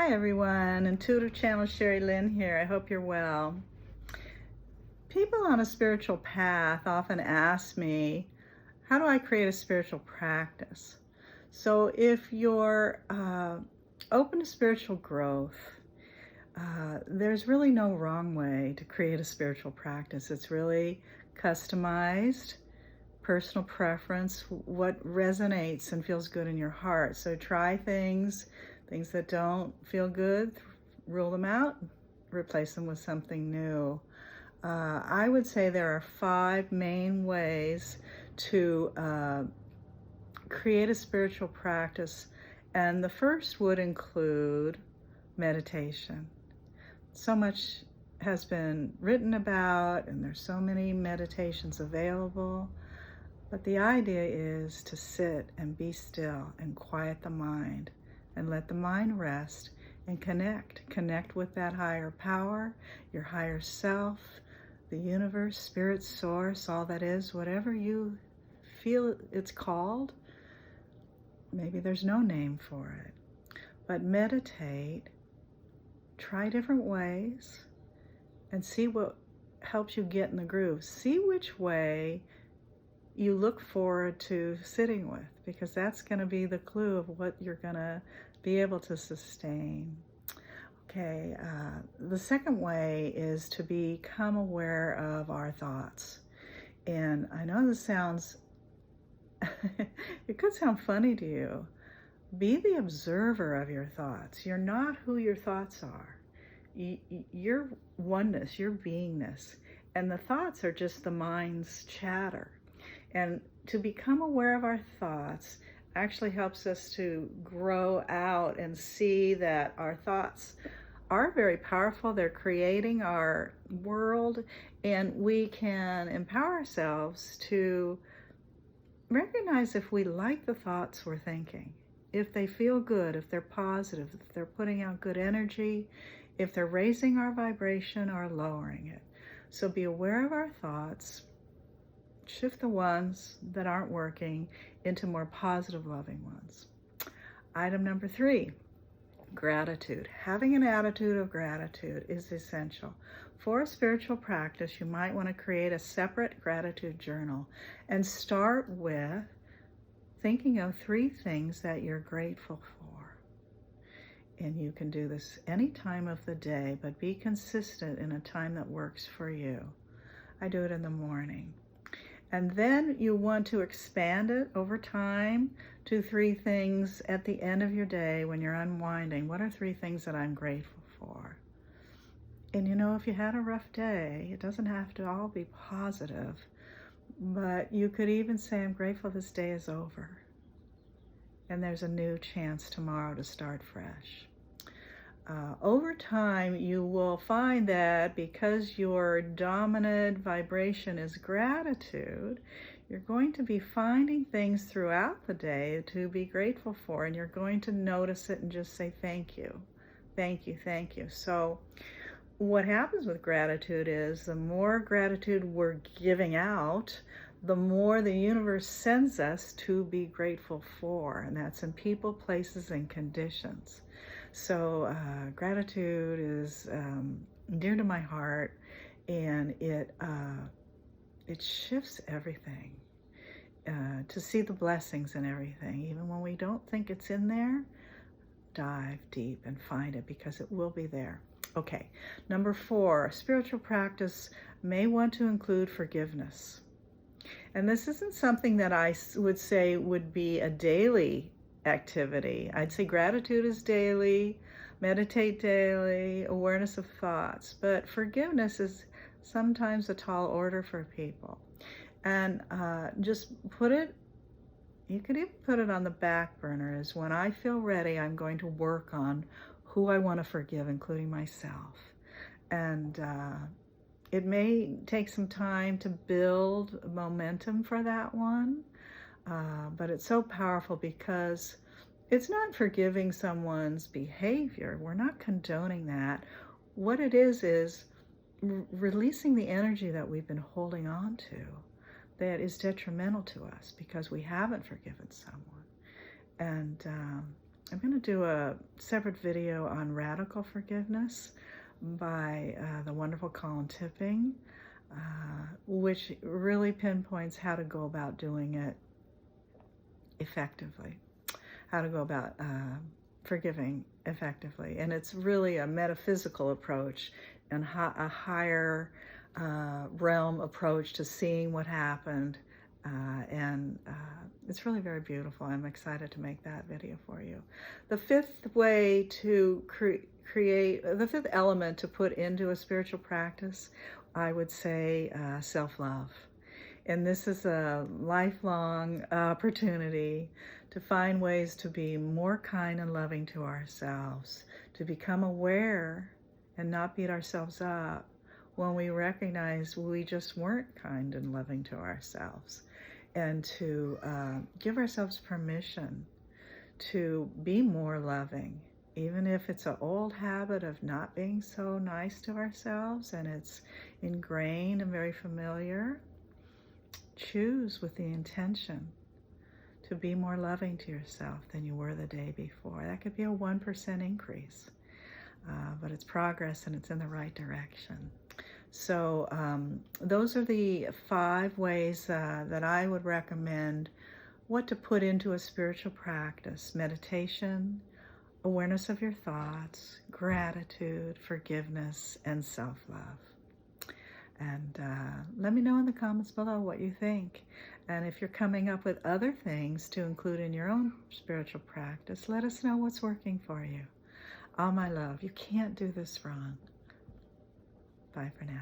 Hi everyone, Intuitive Channel Sherry Lynn here. I hope you're well. People on a spiritual path often ask me, how do I create a spiritual practice? So if you're open to spiritual growth, there's really no wrong way to create a spiritual practice. It's really customized, personal preference, what resonates and feels good in your heart. So try things that don't feel good, rule them out, replace them with something new. I would say there are 5 main ways to create a spiritual practice, and the first would include meditation. So much has been written about, and there's so many meditations available. But the idea is to sit and be still and quiet the mind and let the mind rest and connect with that higher power, your higher self, the universe, spirit, source, all that is, whatever you feel it's called. Maybe there's no name for it, but meditate, try different ways and see what helps you get in the groove. See which way you look forward to sitting with, because that's going to be the clue of what you're going to be able to sustain. Okay, the second way is to become aware of our thoughts. And I know this sounds, it could sound funny to you. Be the observer of your thoughts. You're not who your thoughts are. You're oneness, you're beingness. And the thoughts are just the mind's chatter. And to become aware of our thoughts actually helps us to grow out and see that our thoughts are very powerful. They're creating our world, and we can empower ourselves to recognize if we like the thoughts we're thinking, if they feel good, if they're positive, if they're putting out good energy, if they're raising our vibration or lowering it. So be aware of our thoughts. Shift the ones that aren't working into more positive, loving ones. Item number 3, gratitude. Having an attitude of gratitude is essential. For a spiritual practice, you might want to create a separate gratitude journal and start with thinking of 3 things that you're grateful for. And you can do this any time of the day, but be consistent in a time that works for you. I do it in the morning. And then you want to expand it over time to 3 things at the end of your day when you're unwinding. What are 3 things that I'm grateful for? And you know, if you had a rough day, it doesn't have to all be positive, but you could even say, I'm grateful this day is over. And there's a new chance tomorrow to start fresh. Over time, you will find that because your dominant vibration is gratitude, you're going to be finding things throughout the day to be grateful for, and you're going to notice it and just say thank you, thank you, thank you. So what happens with gratitude is the more gratitude we're giving out, the more the universe sends us to be grateful for, and that's in people, places, and conditions. So gratitude is dear to my heart, and it shifts everything. To see the blessings in everything, even when we don't think it's in there, dive deep and find it, because it will be there. Okay, number 4, spiritual practice may want to include forgiveness. And this isn't something that I would say would be a daily activity. I'd say gratitude is daily, meditate daily, awareness of thoughts, but forgiveness is sometimes a tall order for people. And just put it, you could even put it on the back burner, as when I feel ready, I'm going to work on who I want to forgive, including myself. And it may take some time to build momentum for that one. But it's so powerful, because it's not forgiving someone's behavior. We're not condoning that. What it is releasing the energy that we've been holding on to that is detrimental to us because we haven't forgiven someone. And I'm going to do a separate video on radical forgiveness by the wonderful Colin Tipping, which really pinpoints how to go about doing it effectively, how to go about forgiving effectively. And it's really a metaphysical approach and a higher realm approach to seeing what happened. And it's really very beautiful. I'm excited to make that video for you. The fifth way to the fifth element to put into a spiritual practice, I would say self-love. And this is a lifelong opportunity to find ways to be more kind and loving to ourselves, to become aware and not beat ourselves up when we recognize we just weren't kind and loving to ourselves, and to give ourselves permission to be more loving, even if it's an old habit of not being so nice to ourselves and it's ingrained and very familiar. Choose with the intention to be more loving to yourself than you were the day before. That could be a 1% increase, but it's progress and it's in the right direction. So those are the 5 ways that I would recommend what to put into a spiritual practice: meditation, awareness of your thoughts, gratitude, forgiveness, and self-love. And let me know in the comments below what you think. And if you're coming up with other things to include in your own spiritual practice, let us know what's working for you. All my love, you can't do this wrong. Bye for now.